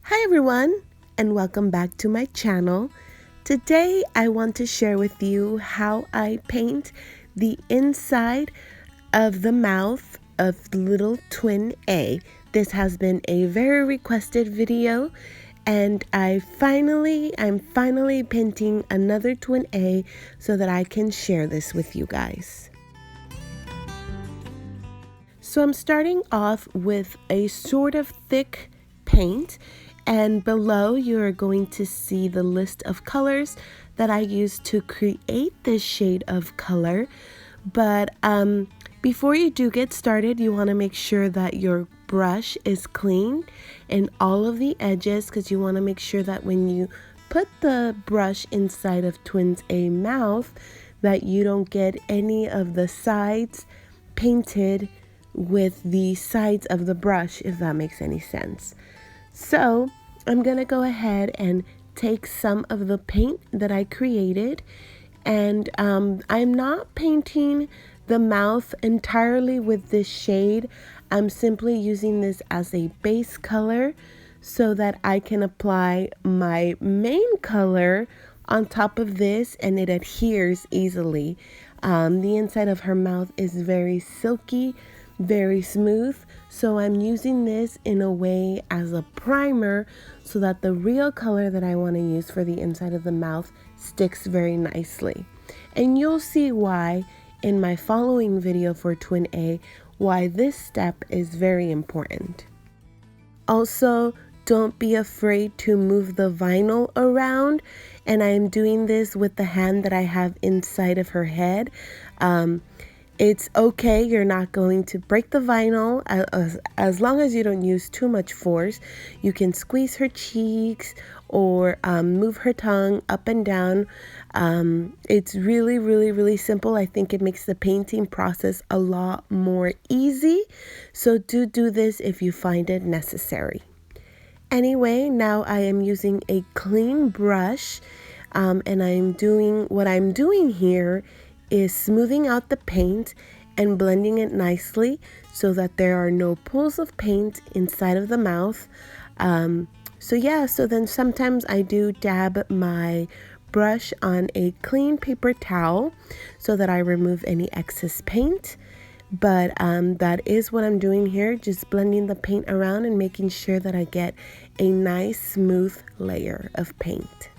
Hi everyone, and welcome back to my channel. Today I want to share with you how I paint the inside of the mouth of little twin A. This has been a very requested video, and I'm finally painting another twin A so that I can share this with you guys. So I'm starting off with a sort of thick paint, and below you're going to see the list of colors that I used to create this shade of color. But before you do get started, you want to make sure that your brush is clean and all of the edges, because you want to make sure that when you put the brush inside of twins A mouth that you don't get any of the sides painted with the sides of the brush, if that makes any sense. So I'm gonna go ahead and take some of the paint that I created, and I'm not painting the mouth entirely with this shade. I'm simply using this as a base color so that I can apply my main color on top of this and it adheres easily. The inside of her mouth is very silky, very smooth, so I'm using this in a way as a primer so that the real color that I want to use for the inside of the mouth sticks very nicely. And you'll see why in my following video for twin A, why this step is very important. Also, don't be afraid to move the vinyl around, and I'm doing this with the hand that I have inside of her head. It's okay, you're not going to break the vinyl as long as you don't use too much force. You can squeeze her cheeks or move her tongue up and down. It's really simple. I think it makes the painting process a lot more easy. So do this if you find it necessary. Anyway, now I am using a clean brush, and what I'm doing here is smoothing out the paint and blending it nicely so that there are no pools of paint inside of the mouth. So then sometimes I do dab my brush on a clean paper towel so that I remove any excess paint. But that is what I'm doing here, just blending the paint around and making sure that I get a nice smooth layer of paint.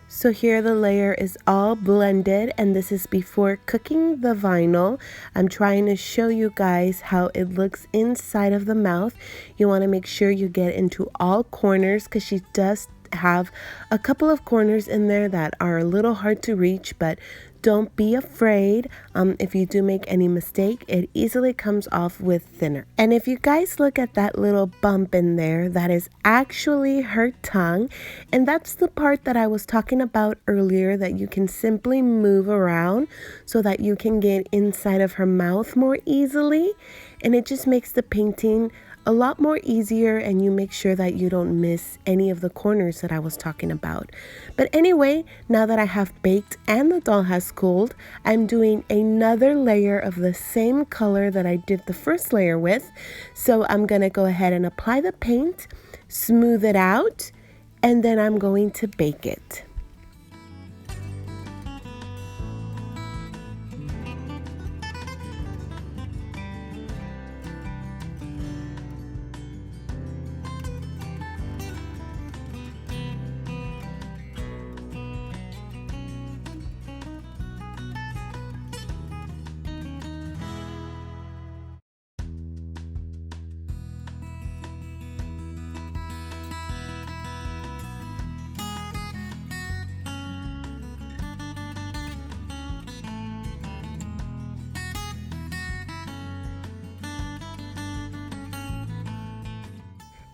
So here the layer is all blended, and this is before cooking the vinyl. I'm trying to show you guys how it looks inside of the mouth. You want to make sure you get into all corners, because she does have a couple of corners in there that are a little hard to reach, but don't be afraid. If you do make any mistake, it easily comes off with thinner. And if you guys look at that little bump in there, that is actually her tongue. And that's the part that I was talking about earlier, that you can simply move around so that you can get inside of her mouth more easily. And it just makes the painting a lot more easier, and you make sure that you don't miss any of the corners that I was talking about. But anyway, now that I have baked and the doll has cooled, I'm doing another layer of the same color that I did the first layer with. So I'm gonna go ahead and apply the paint, smooth it out, and then I'm going to bake it.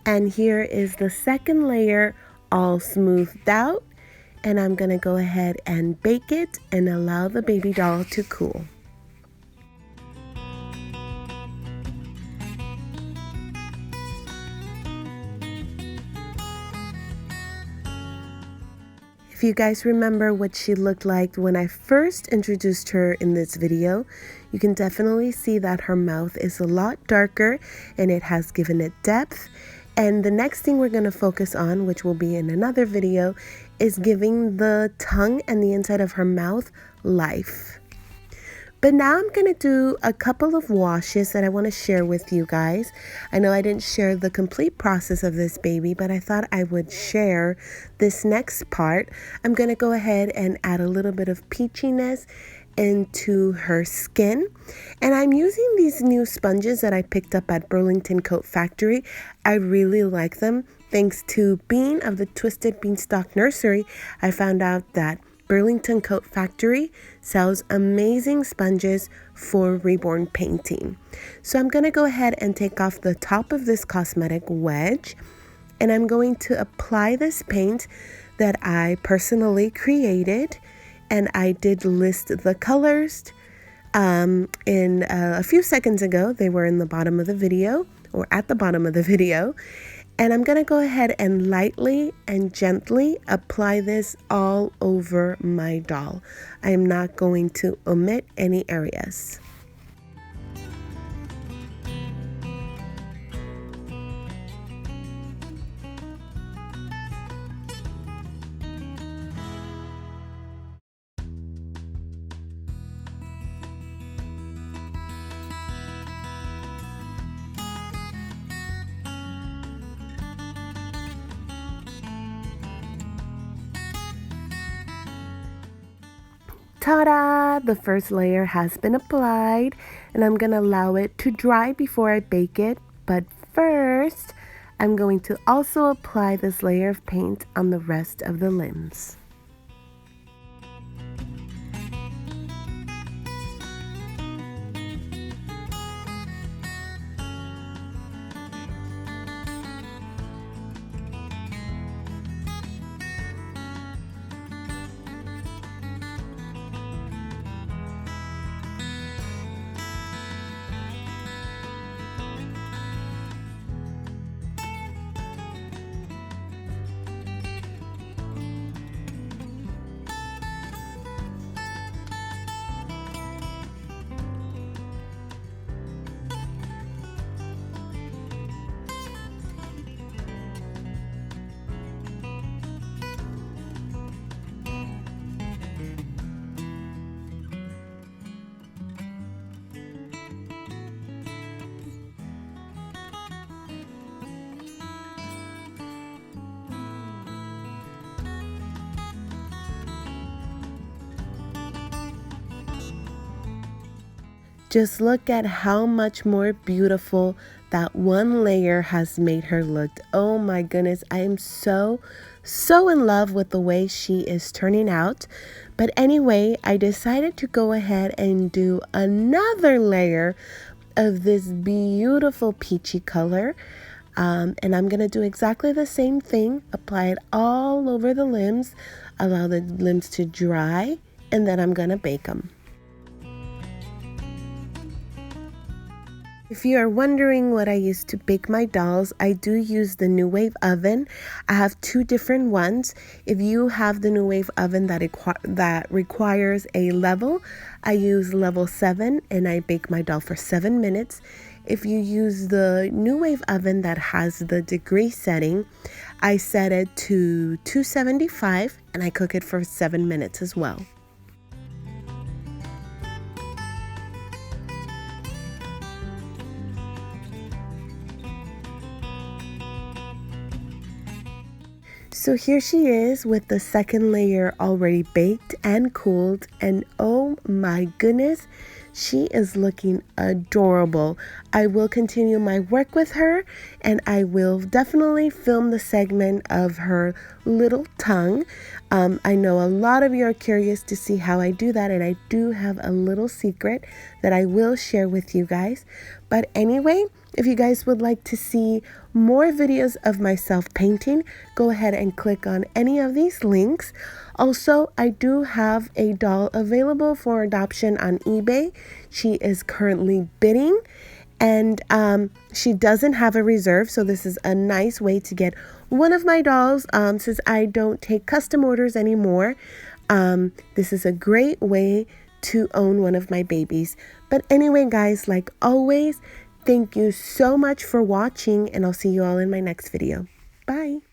And here is the second layer all smoothed out, and I'm gonna go ahead and bake it and allow the baby doll to cool. If you guys remember what she looked like when I first introduced her in this video, you can definitely see that her mouth is a lot darker and it has given it depth. And the next thing we're going to focus on, which will be in another video, is giving the tongue and the inside of her mouth life. But now I'm going to do a couple of washes that I want to share with you guys. I know I didn't share the complete process of this baby, but I thought I would share this next part. I'm going to go ahead and add a little bit of peachiness into her skin. And I'm using these new sponges that I picked up at Burlington Coat Factory. I really like them. Thanks to Bean of the Twisted Beanstalk Nursery, I found out that Burlington Coat Factory sells amazing sponges for reborn painting. So I'm going to go ahead and take off the top of this cosmetic wedge, and I'm going to apply this paint that I personally created, and I did list the colors in a few seconds ago. They were in the bottom of the video, or at the bottom of the video. And I'm going to go ahead and lightly and gently apply this all over my doll. I am not going to omit any areas. Ta-da! The first layer has been applied, and I'm going to allow it to dry before I bake it. But first, I'm going to also apply this layer of paint on the rest of the limbs. Just look at how much more beautiful that one layer has made her look. Oh my goodness, I am so in love with the way she is turning out. But anyway, I decided to go ahead and do another layer of this beautiful peachy color. And I'm going to do exactly the same thing. Apply it all over the limbs, allow the limbs to dry, and then I'm going to bake them. If you are wondering what I use to bake my dolls, I do use the New Wave oven. I have two different ones. If you have the New Wave oven that requires a level, I use level 7 and I bake my doll for 7 minutes. If you use the New Wave oven that has the degree setting, I set it to 275 and I cook it for 7 minutes as well. So here she is with the second layer already baked and cooled, and oh my goodness, she is looking adorable. I will continue my work with her, and I will definitely film the segment of her little tongue. I know a lot of you are curious to see how I do that, and I do have a little secret that I will share with you guys. But anyway, if you guys would like to see more videos of myself painting, go ahead and click on any of these links. Also, I do have a doll available for adoption on eBay. She is currently bidding, and she doesn't have a reserve, so this is a nice way to get one of my dolls, since I don't take custom orders anymore. This is a great way to own one of my babies. But anyway, guys, like always, thank you so much for watching, and I'll see you all in my next video. Bye.